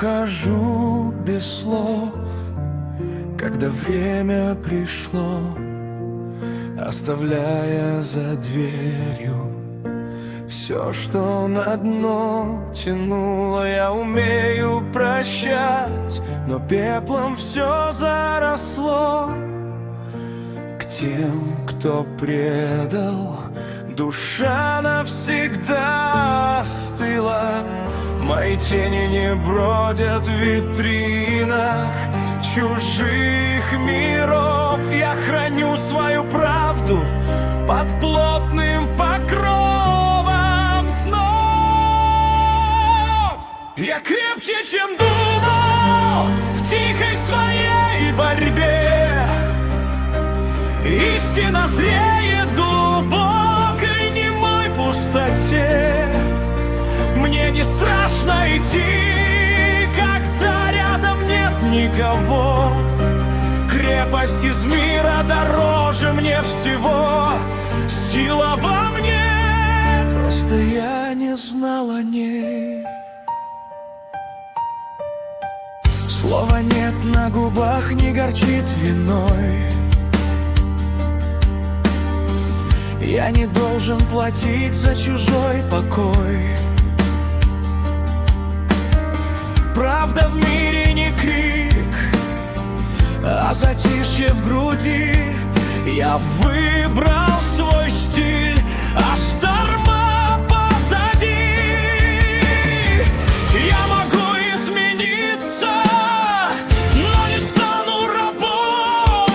ухожу без слов, когда время пришло, оставляя за дверью все, что на дно тянуло. Я умею прощать, но пеплом все заросло. К тем, кто предал, душа навсегда остыла. Мои тени не бродят в витринах чужих миров. Я храню свою правду под плотным покровом снов. Я крепче, чем думал, в тихой своей борьбе. Истина зреет в глубокой немой пустоте. Мне не страшно идти, когда рядом нет никого. Крепость из мира дороже мне всего. Сила во мне, просто я не знал о ней. Слова нет на губах, не горчит виной. Я не должен платить за чужой покой. Правда в мире не крик, а затишье в груди. Я выбрал свой стиль, а шторма позади. Я могу измениться, но не стану рабом.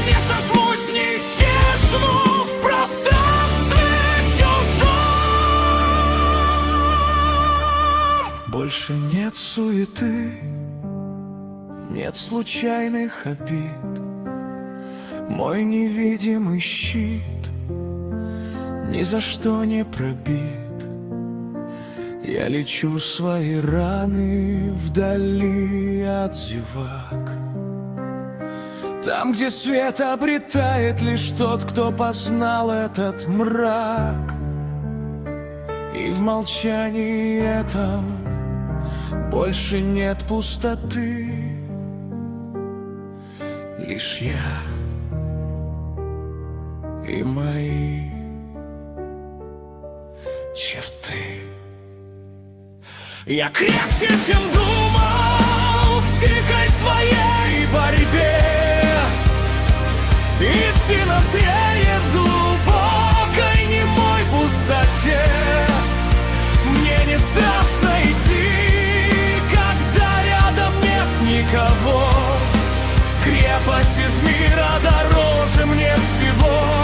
Не сожмусь, не исчезну в пространстве чужом. Больше нет суеты, нет случайных обид. Мой невидимый щит ни за что не пробит. Я лечу свои раны вдали от зевак. Там, где свет обретает лишь тот, кто познал этот мрак. И в молчании этом больше нет пустоты. Лишь я и мои черты. Я крепче, чем думал, в тихой своей борьбе. Истина зреет в глубокой немой пустоте. Мне не страшно идти, когда рядом нет никого. Крепость из мира дороже мне всего.